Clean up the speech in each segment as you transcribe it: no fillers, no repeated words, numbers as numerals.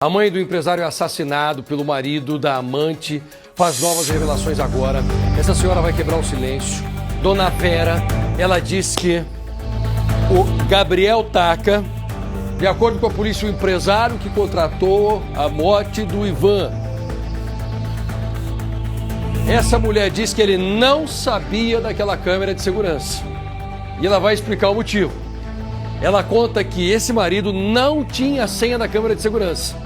A mãe do empresário assassinado pelo marido da amante faz novas revelações agora. Essa senhora vai quebrar o silêncio. Dona Vera, ela diz que o Gabriel Taca, de acordo com a polícia, o empresário que contratou a morte do Ivan. Essa mulher diz que ele não sabia daquela câmera de segurança. E ela vai explicar o motivo. Ela conta que esse marido não tinha a senha da câmera de segurança.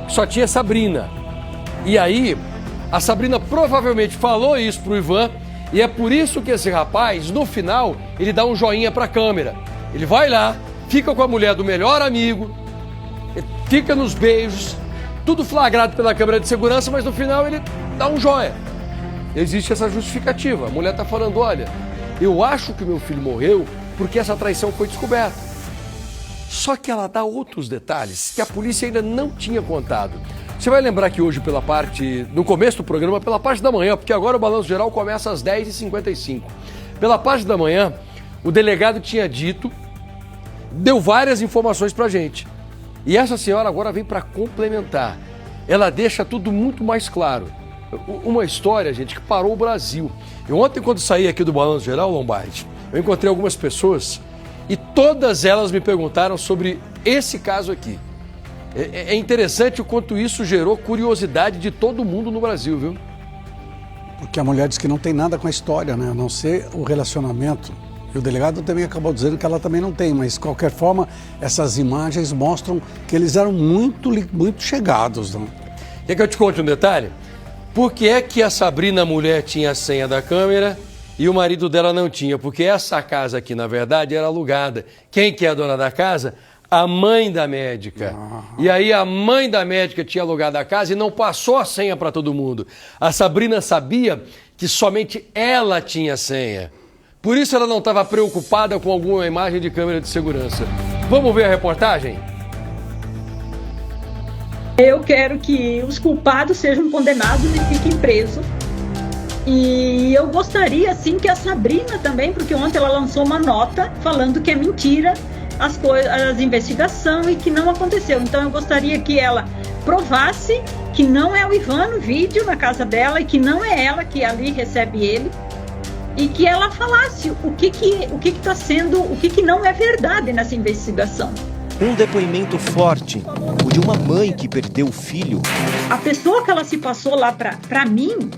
Só tinha Sabrina. E aí, a Sabrina provavelmente falou isso pro Ivan, e é por isso que esse rapaz, no final, ele dá um joinha pra câmera. Ele vai lá, fica com a mulher do melhor amigo, fica nos beijos, tudo flagrado pela câmera de segurança, mas no final ele dá um joia. Existe essa justificativa. A mulher tá falando, olha, eu acho que meu filho morreu porque essa traição foi descoberta. Só que ela dá outros detalhes que a polícia ainda não tinha contado. Você vai lembrar que hoje, no começo do programa, pela parte da manhã, porque agora o Balanço Geral começa às 10h55. Pela parte da manhã, o delegado tinha dito, deu várias informações pra gente. E essa senhora agora vem para complementar. Ela deixa tudo muito mais claro. Uma história, gente, que parou o Brasil. Eu ontem, quando saí aqui do Balanço Geral, Lombardi, eu encontrei algumas pessoas e todas elas me perguntaram sobre esse caso aqui. É interessante o quanto isso gerou curiosidade de todo mundo no Brasil, viu? Porque a mulher diz que não tem nada com a história, né? A não ser o relacionamento. E o delegado também acabou dizendo que ela também não tem, mas de qualquer forma, essas imagens mostram que eles eram muito chegados. Né? Quer que eu te conte um detalhe? Por que é que a Sabrina, a mulher, tinha a senha da câmera e o marido dela não tinha? Porque essa casa aqui, na verdade, era alugada. Quem que é a dona da casa? A mãe da médica. E aí a mãe da médica tinha alugado a casa e não passou a senha para todo mundo. A Sabrina sabia que somente ela tinha a senha. Por isso ela não estava preocupada com alguma imagem de câmera de segurança. Vamos ver a reportagem? Eu quero que os culpados sejam condenados e fiquem presos. E eu gostaria, sim, que a Sabrina também, porque ontem ela lançou uma nota falando que é mentira as investigações e que não aconteceu. Então eu gostaria que ela provasse que não é o Ivan no vídeo na casa dela e que não é ela que ali recebe ele. E que ela falasse o que está sendo, o que não é verdade nessa investigação. Um depoimento forte, o de uma mãe que perdeu o filho. A pessoa que ela se passou lá para mim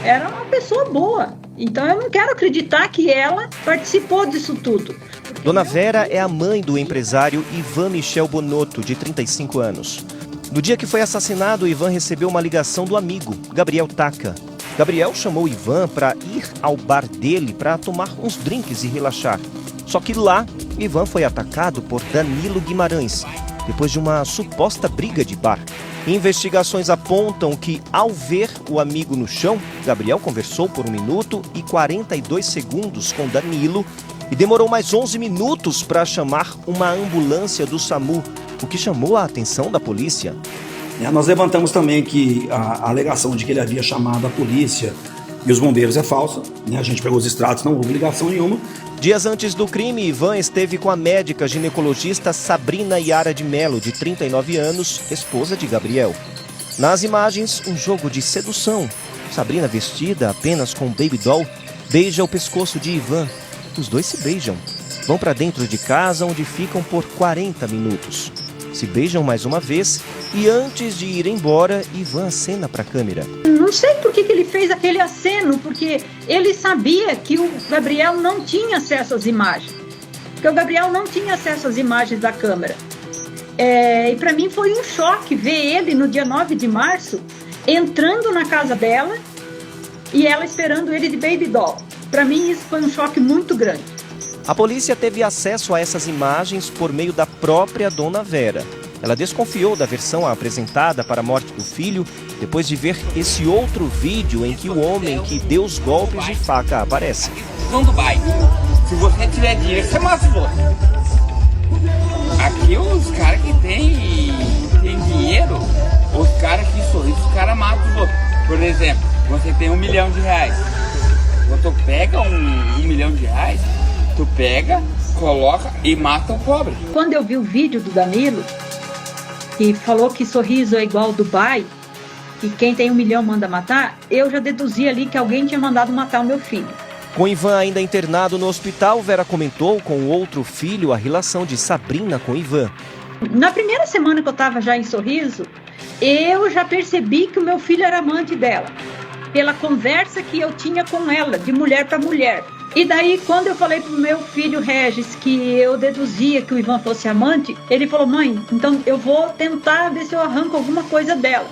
era uma pessoa boa. Então eu não quero acreditar que ela participou disso tudo. Dona Vera é a mãe do empresário Ivan Michel Bonotto, de 35 anos. No dia que foi assassinado, Ivan recebeu uma ligação do amigo, Gabriel Taca. Gabriel chamou Ivan para ir ao bar dele para tomar uns drinks e relaxar. Só que lá, Ivan foi atacado por Danilo Guimarães, depois de uma suposta briga de bar. Investigações apontam que, ao ver o amigo no chão, Gabriel conversou por 1 minuto e 42 segundos com Danilo e demorou mais 11 minutos para chamar uma ambulância do SAMU, o que chamou a atenção da polícia. Nós levantamos também que a alegação de que ele havia chamado a polícia e os bombeiros é falsa. A gente pegou os extratos, não houve ligação nenhuma. Dias antes do crime, Ivan esteve com a médica ginecologista Sabrina Yara de Mello, de 39 anos, esposa de Gabriel. Nas imagens, um jogo de sedução. Sabrina, vestida apenas com um baby doll, beija o pescoço de Ivan. Os dois se beijam. Vão para dentro de casa, onde ficam por 40 minutos. Se beijam mais uma vez e antes de ir embora, Ivan acena para a câmera. Não sei por que ele fez aquele aceno, porque ele sabia que o Gabriel não tinha acesso às imagens. Porque o Gabriel não tinha acesso às imagens da câmera. E para mim foi um choque ver ele no dia 9 de março entrando na casa dela e ela esperando ele de baby doll. Para mim isso foi um choque muito grande. A polícia teve acesso a essas imagens por meio da própria Dona Vera. Ela desconfiou da versão apresentada para a morte do filho depois de ver esse outro vídeo em que o homem que deu os golpes de faca aparece. Não Dubai. Se você tiver dinheiro, você mata os outros. Aqui os caras que tem dinheiro, os caras que sorriem, os caras matam os outros. Por exemplo, você tem R$1 milhão. Quando tu pega um milhão de reais, tu pega, coloca e mata o pobre. Quando eu vi o vídeo do Danilo, que falou que Sorriso é igual Dubai, que quem tem 1 milhão manda matar, eu já deduzi ali que alguém tinha mandado matar o meu filho. Com Ivan ainda internado no hospital, Vera comentou com o outro filho a relação de Sabrina com Ivan. Na primeira semana que eu estava já em Sorriso, eu já percebi que o meu filho era amante dela, pela conversa que eu tinha com ela, de mulher para mulher. E daí, quando eu falei pro meu filho Regis que eu deduzia que o Ivan fosse amante, ele falou: mãe, então eu vou tentar ver se eu arranco alguma coisa dela.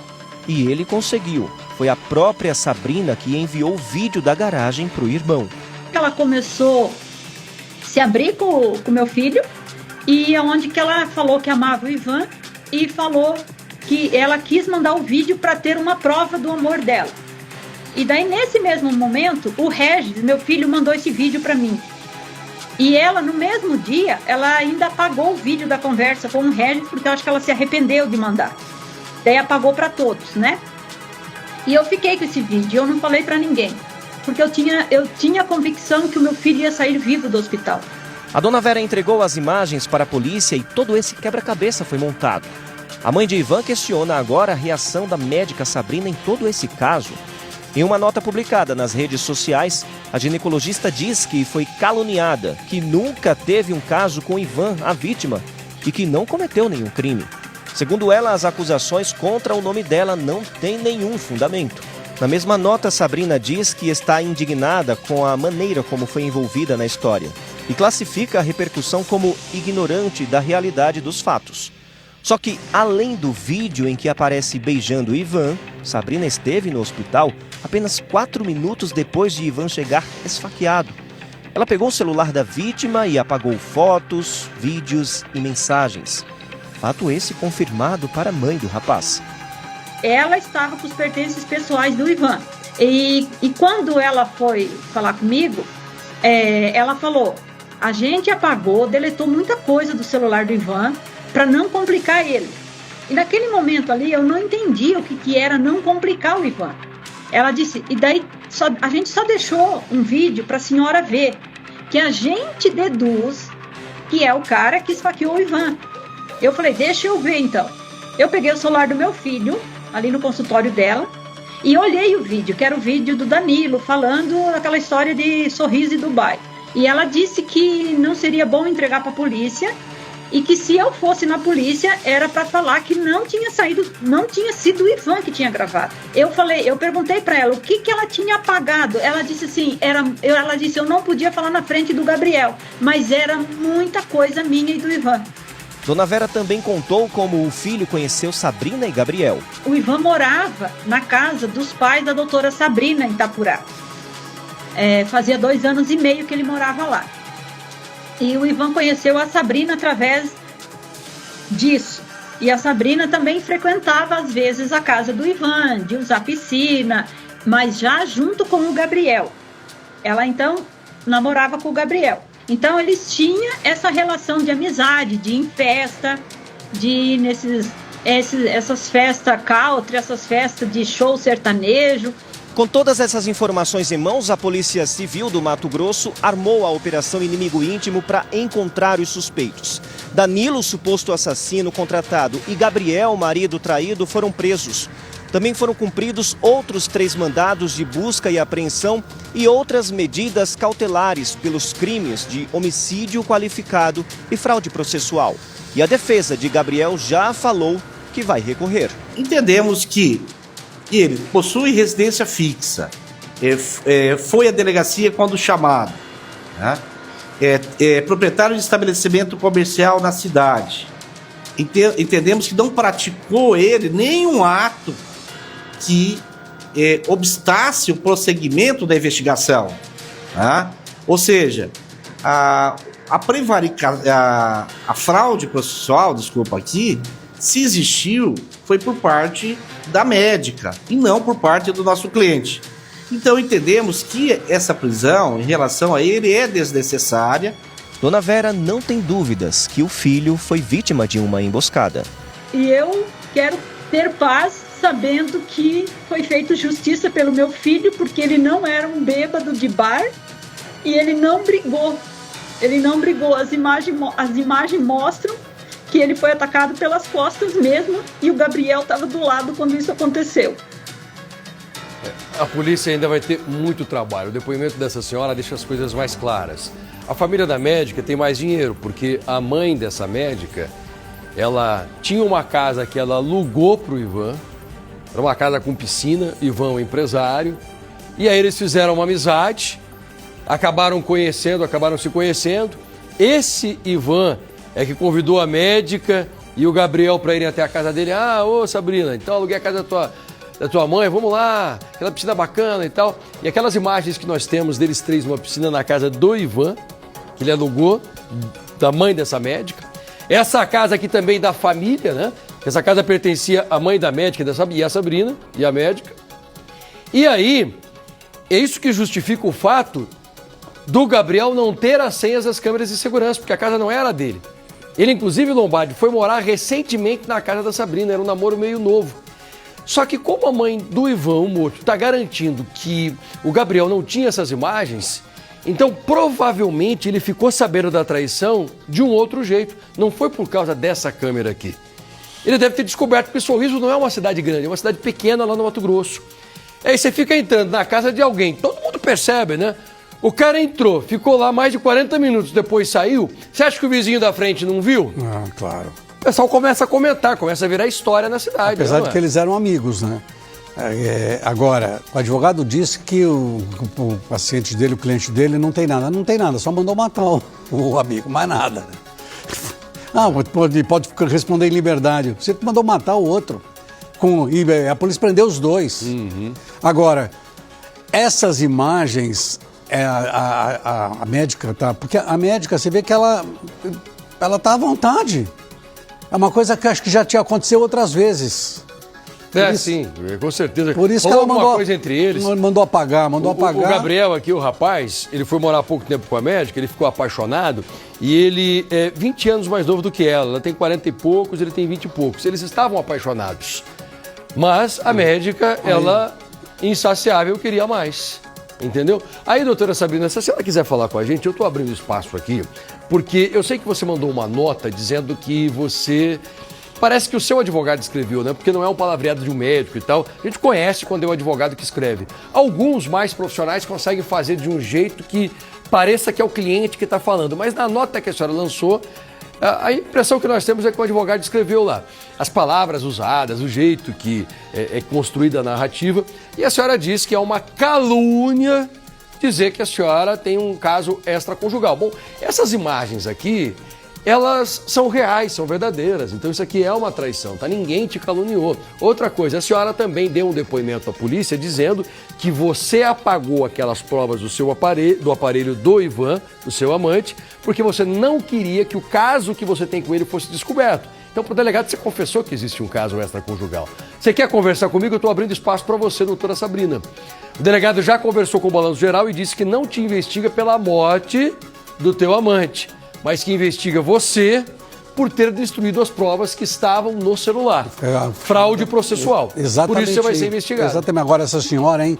E ele conseguiu. Foi a própria Sabrina que enviou o vídeo da garagem pro irmão. Ela começou a se abrir com o meu filho, e onde que ela falou que amava o Ivan e falou que ela quis mandar o vídeo para ter uma prova do amor dela. E daí, nesse mesmo momento, o Regis, meu filho, mandou esse vídeo para mim. E ela, no mesmo dia, ela ainda apagou o vídeo da conversa com o Regis, porque eu acho que ela se arrependeu de mandar. Daí apagou para todos, né? E eu fiquei com esse vídeo, eu não falei para ninguém, porque eu tinha a convicção que o meu filho ia sair vivo do hospital. A dona Vera entregou as imagens para a polícia e todo esse quebra-cabeça foi montado. A mãe de Ivan questiona agora a reação da médica Sabrina em todo esse caso. Em uma nota publicada nas redes sociais, a ginecologista diz que foi caluniada, que nunca teve um caso com Ivan, a vítima, e que não cometeu nenhum crime. Segundo ela, as acusações contra o nome dela não têm nenhum fundamento. Na mesma nota, Sabrina diz que está indignada com a maneira como foi envolvida na história e classifica a repercussão como ignorante da realidade dos fatos. Só que, além do vídeo em que aparece beijando Ivan, Sabrina esteve no hospital apenas 4 minutos depois de Ivan chegar esfaqueado. Ela pegou o celular da vítima e apagou fotos, vídeos e mensagens. Fato esse confirmado para a mãe do rapaz. Ela estava com os pertences pessoais do Ivan. E quando ela foi falar comigo, ela falou: a gente apagou, deletou muita coisa do celular do Ivan para não complicar ele. E naquele momento ali eu não entendi o que era não complicar o Ivan. Ela disse: e daí a gente só deixou um vídeo para a senhora ver, que a gente deduz que é o cara que esfaqueou o Ivan. Eu falei: deixa eu ver então. Eu peguei o celular do meu filho, ali no consultório dela, e olhei o vídeo, que era o vídeo do Danilo, falando aquela história de Sorriso e Dubai. E ela disse que não seria bom entregar para a polícia, e que se eu fosse na polícia, era para falar que não tinha sido o Ivan que tinha gravado. Eu perguntei para ela o que ela tinha apagado. Ela disse assim, ela disse: eu não podia falar na frente do Gabriel, mas era muita coisa minha e do Ivan. Dona Vera também contou como o filho conheceu Sabrina e Gabriel. O Ivan morava na casa dos pais da doutora Sabrina, em Itapurá. Fazia 2 anos e meio que ele morava lá. E o Ivan conheceu a Sabrina através disso. E a Sabrina também frequentava, às vezes, a casa do Ivan, de usar piscina, mas já junto com o Gabriel. Ela, então, namorava com o Gabriel. Então, eles tinham essa relação de amizade, de ir em festa, de ir essas festas country, essas festas de show sertanejo. Com todas essas informações em mãos, a Polícia Civil do Mato Grosso armou a Operação Inimigo Íntimo para encontrar os suspeitos. Danilo, suposto assassino contratado, e Gabriel, marido traído, foram presos. Também foram cumpridos outros 3 mandados de busca e apreensão e outras medidas cautelares pelos crimes de homicídio qualificado e fraude processual. E a defesa de Gabriel já falou que vai recorrer. Entendemos que ele possui residência fixa, foi à delegacia quando chamado, né? É proprietário de estabelecimento comercial na cidade. Entendemos que não praticou ele nenhum ato que obstasse o prosseguimento da investigação, né? Ou seja, a fraude processual, se existiu, foi por parte da médica e não por parte do nosso cliente. Então entendemos que essa prisão em relação a ele é desnecessária. Dona Vera não tem dúvidas que o filho foi vítima de uma emboscada. E eu quero ter paz sabendo que foi feita justiça pelo meu filho, porque ele não era um bêbado de bar e ele não brigou. Ele não brigou. As imagens mostram que ele foi atacado pelas costas mesmo e o Gabriel estava do lado quando isso aconteceu. A polícia ainda vai ter muito trabalho. O depoimento dessa senhora deixa as coisas mais claras. A família da médica tem mais dinheiro, porque a mãe dessa médica, ela tinha uma casa que ela alugou para o Ivan, era uma casa com piscina, Ivan é um empresário, e aí eles fizeram uma amizade, acabaram se conhecendo. Esse Ivan é que convidou a médica e o Gabriel para irem até a casa dele. Ah, ô Sabrina, então aluguei a casa da tua mãe, vamos lá, aquela piscina bacana e tal. E aquelas imagens que nós temos deles três numa piscina na casa do Ivan, que ele alugou, da mãe dessa médica. Essa casa aqui também da família, né? Essa casa pertencia à mãe da médica e a Sabrina, e a médica. E aí, é isso que justifica o fato do Gabriel não ter as senhas das câmeras de segurança, porque a casa não era dele. Ele, inclusive, Lombardi, foi morar recentemente na casa da Sabrina, era um namoro meio novo. Só que como a mãe do Ivan, o morto, está garantindo que o Gabriel não tinha essas imagens, então provavelmente ele ficou sabendo da traição de um outro jeito. Não foi por causa dessa câmera aqui. Ele deve ter descoberto que Sorriso não é uma cidade grande, é uma cidade pequena lá no Mato Grosso. Aí você fica entrando na casa de alguém, todo mundo percebe, né? O cara entrou, ficou lá mais de 40 minutos, depois saiu. Você acha que o vizinho da frente não viu? Ah, claro. O pessoal começa a comentar, começa a virar história na cidade. Apesar de que eles eram amigos, né? Agora, o advogado disse que o paciente dele, o cliente dele, não tem nada, só mandou matar o amigo, mais nada. Ah, pode responder em liberdade. Você mandou matar o outro. E a polícia prendeu os dois. Uhum. Agora, essas imagens, a médica tá. Porque a médica, você vê que ela tá à vontade. É uma coisa que acho que já tinha acontecido outras vezes. Sim, com certeza. Por isso que ela mandou, uma coisa entre eles. Mandou apagar. O Gabriel aqui, o rapaz, ele foi morar há pouco tempo com a médica, ele ficou apaixonado e ele é 20 anos mais novo do que ela. Ela tem 40 e poucos, ele tem 20 e poucos. Eles estavam apaixonados. Mas a médica, ela, insaciável, queria mais. Entendeu? Aí, doutora Sabrina, se a senhora quiser falar com a gente, eu estou abrindo espaço aqui, porque eu sei que você mandou uma nota dizendo que você... Parece que o seu advogado escreveu, né? Porque não é um palavreado de um médico e tal. A gente conhece quando é o advogado que escreve. Alguns mais profissionais conseguem fazer de um jeito que pareça que é o cliente que está falando. Mas na nota que a senhora lançou, a impressão que nós temos é que o advogado escreveu lá. As palavras usadas, o jeito que é construída a narrativa. E a senhora diz que é uma calúnia dizer que a senhora tem um caso extraconjugal. Bom, essas imagens aqui... elas são reais, são verdadeiras. Então isso aqui é uma traição, tá? Ninguém te caluniou. Outra coisa, a senhora também deu um depoimento à polícia dizendo que você apagou aquelas provas do aparelho do Ivan, do seu amante, porque você não queria que o caso que você tem com ele fosse descoberto. Então, pro delegado, você confessou que existe um caso extraconjugal. Você quer conversar comigo? Eu estou abrindo espaço para você, doutora Sabrina. O delegado já conversou com o Balanço Geral e disse que não te investiga pela morte do teu amante, mas que investiga você por ter destruído as provas que estavam no celular. Fraude processual. Exatamente. Por isso você vai ser investigado. Exatamente. Agora, essa senhora, hein,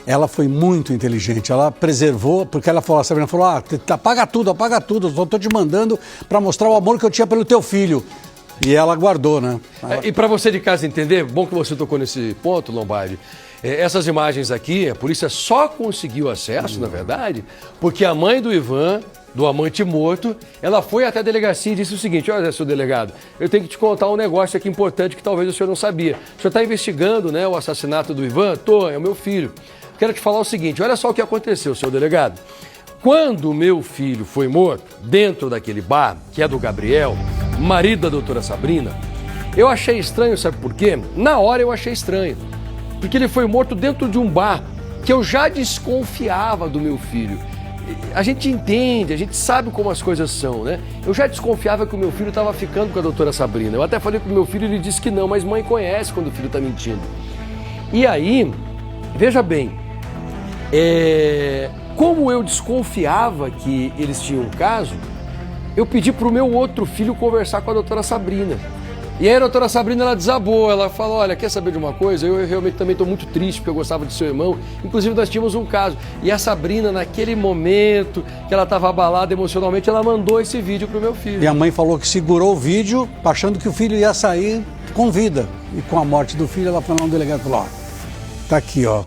ela foi muito inteligente. Ela preservou, porque ela falou, a Sabrina falou, apaga tudo, eu só estou te mandando para mostrar o amor que eu tinha pelo teu filho. E ela guardou, né? E para você de casa entender, bom que você tocou nesse ponto, Lombardi, essas imagens aqui, a polícia só conseguiu acesso, na verdade, porque a mãe do Ivan, do amante morto, ela foi até a delegacia e disse o seguinte: olha, seu delegado, eu tenho que te contar um negócio aqui importante que talvez o senhor não sabia. O senhor está investigando, né, o assassinato do Ivan? Tô, é o meu filho. Quero te falar o seguinte, olha só o que aconteceu, seu delegado. Quando o meu filho foi morto, dentro daquele bar, que é do Gabriel, marido da doutora Sabrina, eu achei estranho, sabe por quê? Na hora eu achei estranho. Porque ele foi morto dentro de um bar que eu já desconfiava do meu filho. A gente entende, a gente sabe como as coisas são, né? Eu já desconfiava que o meu filho estava ficando com a doutora Sabrina. Eu até falei pro meu filho, ele disse que não, mas mãe conhece quando o filho está mentindo. E aí, veja bem, como eu desconfiava que eles tinham um caso, eu pedi pro meu outro filho conversar com a doutora Sabrina. E aí a doutora Sabrina, ela desabou, ela falou, olha, quer saber de uma coisa? Eu realmente também estou muito triste porque eu gostava de seu irmão. Inclusive nós tínhamos um caso. E a Sabrina, naquele momento que ela estava abalada emocionalmente, ela mandou esse vídeo pro meu filho. E a mãe falou que segurou o vídeo, achando que o filho ia sair com vida. E com a morte do filho, ela foi lá no delegado e falou, ó, tá aqui, ó.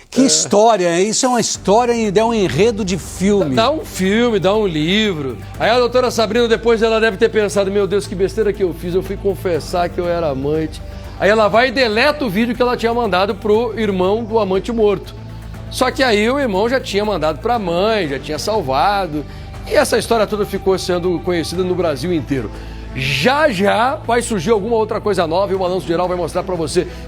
Que história, isso é uma história e é um enredo de filme. Dá um filme, dá um livro. Aí a doutora Sabrina, depois ela deve ter pensado, meu Deus, que besteira que eu fiz, eu fui confessar que eu era amante. Aí ela vai e deleta o vídeo que ela tinha mandado pro irmão do amante morto. Só que aí o irmão já tinha mandado pra mãe, já tinha salvado. E essa história toda ficou sendo conhecida no Brasil inteiro. Já já vai surgir alguma outra coisa nova e o Balanço Geral vai mostrar pra você